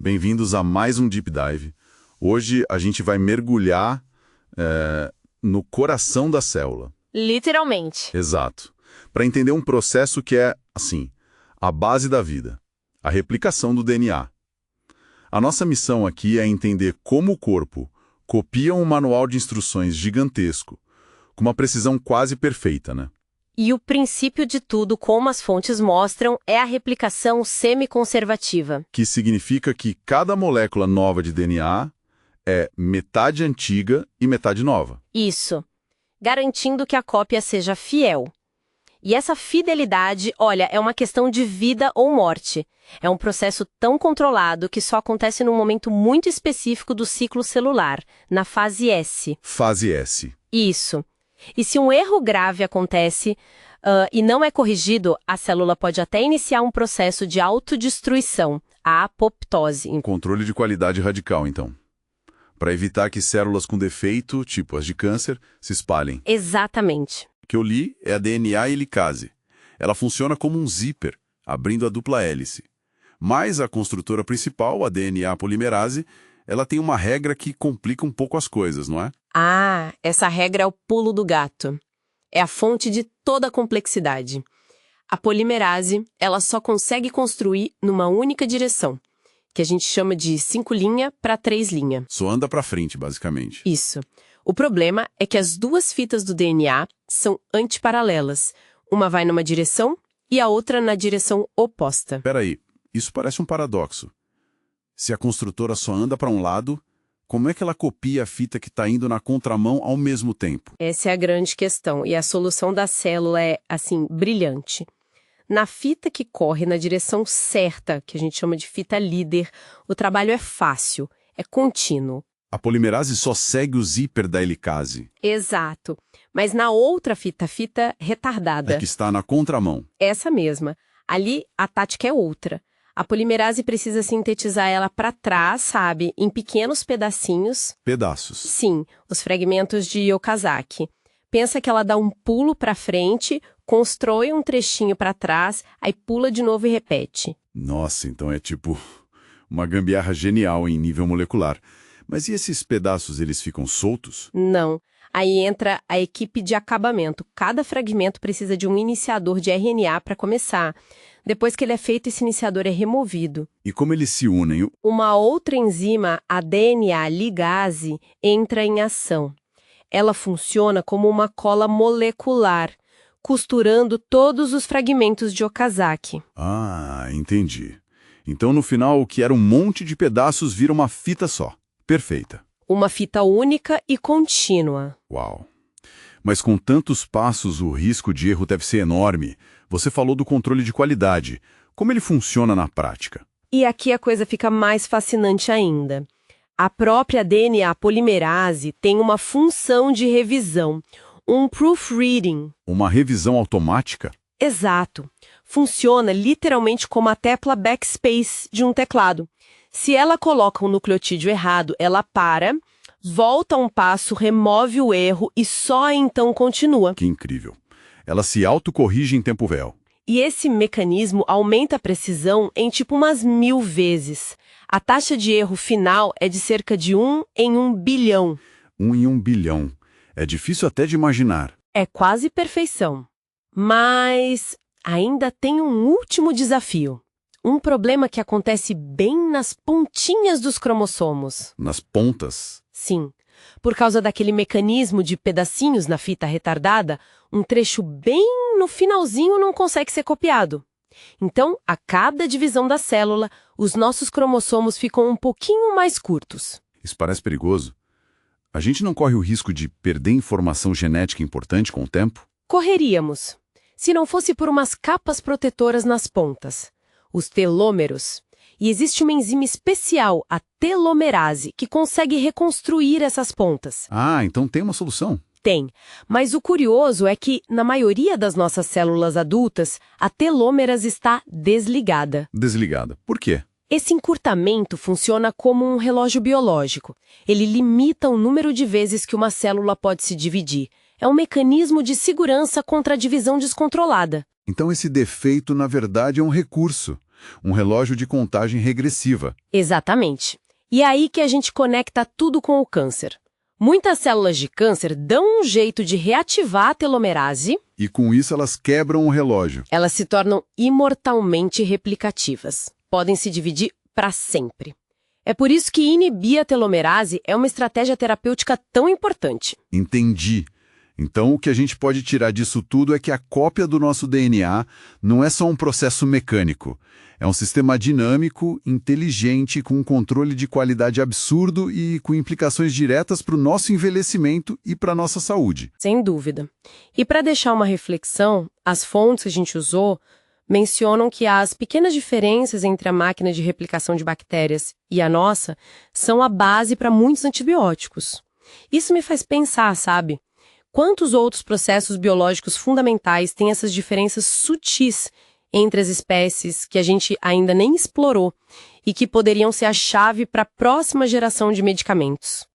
Bem-vindos a mais um Deep Dive. Hoje a gente vai mergulhar no coração da célula. Literalmente. Exato. Para entender um processo que é, assim, a base da vida, a replicação do DNA. A nossa missão aqui é entender como o corpo copia um manual de instruções gigantesco, com uma precisão quase perfeita, né? E o princípio de tudo, como as fontes mostram, é a replicação semiconservativa. Que significa que cada molécula nova de DNA é metade antiga e metade nova. Isso, garantindo que a cópia seja fiel. E essa fidelidade, olha, é uma questão de vida ou morte. É um processo tão controlado que só acontece num momento muito específico do ciclo celular, na fase S. Fase S. Isso. E se um erro grave acontece e não é corrigido, a célula pode até iniciar um processo de autodestruição, a apoptose. Controle de qualidade radical, então. Para evitar que células com defeito, tipo as de câncer, se espalhem. Exatamente. O que eu li é a DNA helicase. Ela funciona como um zíper, abrindo a dupla hélice. Mas a construtora principal, a DNA polimerase, ela tem uma regra que complica um pouco as coisas, não é? Ah, essa regra é o pulo do gato. É a fonte de toda a complexidade. A polimerase, ela só consegue construir numa única direção, que a gente chama de 5' para 3'. Só anda para frente, basicamente. Isso. O problema é que as duas fitas do DNA são antiparalelas. Uma vai numa direção e a outra na direção oposta. Peraí, isso parece um paradoxo. Se a construtora só anda para um lado, como é que ela copia a fita que está indo na contramão ao mesmo tempo? Essa é a grande questão, e a solução da célula é, assim, brilhante. Na fita que corre na direção certa, que a gente chama de fita líder, o trabalho é fácil, é contínuo. A polimerase só segue o zíper da helicase. Exato. Mas na outra fita, a fita retardada. É que está na contramão. Essa mesma. Ali, a tática é outra. A polimerase precisa sintetizar ela para trás, sabe? Em pequenos pedacinhos. Pedaços. Sim, os fragmentos de Okazaki. Pensa que ela dá um pulo para frente, constrói um trechinho para trás, aí pula de novo e repete. Nossa, então é tipo uma gambiarra genial em nível molecular. Mas e esses pedaços, eles ficam soltos? Não. Aí entra a equipe de acabamento. Cada fragmento precisa de um iniciador de RNA para começar. Depois que ele é feito, esse iniciador é removido. E como eles se unem? Uma outra enzima, a DNA ligase, entra em ação. Ela funciona como uma cola molecular, costurando todos os fragmentos de Okazaki. Ah, entendi. Então, no final, o que era um monte de pedaços vira uma fita só. Perfeita. Uma fita única e contínua. Uau! Mas com tantos passos, o risco de erro deve ser enorme. Você falou do controle de qualidade. Como ele funciona na prática? E aqui a coisa fica mais fascinante ainda. A própria DNA polimerase tem uma função de revisão, um proofreading. Uma revisão automática? Exato. Funciona literalmente como a tecla backspace de um teclado. Se ela coloca um nucleotídeo errado, ela para, volta um passo, remove o erro e só então continua. Que incrível. Ela se autocorrige em tempo real. E esse mecanismo aumenta a precisão em tipo umas 1000 vezes. A taxa de erro final é de cerca de 1 em 1 bilhão. 1 em 1 bilhão. É difícil até de imaginar. É quase perfeição. Mas ainda tem um último desafio. Um problema que acontece bem nas pontinhas dos cromossomos. Nas pontas? Sim. Por causa daquele mecanismo de pedacinhos na fita retardada, um trecho bem no finalzinho não consegue ser copiado. Então, a cada divisão da célula, os nossos cromossomos ficam um pouquinho mais curtos. Isso parece perigoso. A gente não corre o risco de perder informação genética importante com o tempo? Correríamos, se não fosse por umas capas protetoras nas pontas, os telômeros. E existe uma enzima especial, a telomerase, que consegue reconstruir essas pontas. Ah, então tem uma solução. Tem, mas o curioso é que, na maioria das nossas células adultas, a telômerase está desligada. Desligada. Por quê? Esse encurtamento funciona como um relógio biológico. Ele limita o número de vezes que uma célula pode se dividir. É um mecanismo de segurança contra a divisão descontrolada. Então esse defeito, na verdade, é um recurso. Um relógio de contagem regressiva. Exatamente. E é aí que a gente conecta tudo com o câncer. Muitas células de câncer dão um jeito de reativar a telomerase. E com isso elas quebram o relógio. Elas se tornam imortalmente replicativas. Podem se dividir para sempre. É por isso que inibir a telomerase é uma estratégia terapêutica tão importante. Entendi. Então, o que a gente pode tirar disso tudo é que a cópia do nosso DNA não é só um processo mecânico. É um sistema dinâmico, inteligente, com um controle de qualidade absurdo e com implicações diretas para o nosso envelhecimento e para a nossa saúde. Sem dúvida. E para deixar uma reflexão, as fontes que a gente usou mencionam que as pequenas diferenças entre a máquina de replicação de bactérias e a nossa são a base para muitos antibióticos. Isso me faz pensar, sabe? Quantos outros processos biológicos fundamentais têm essas diferenças sutis entre as espécies que a gente ainda nem explorou e que poderiam ser a chave para a próxima geração de medicamentos?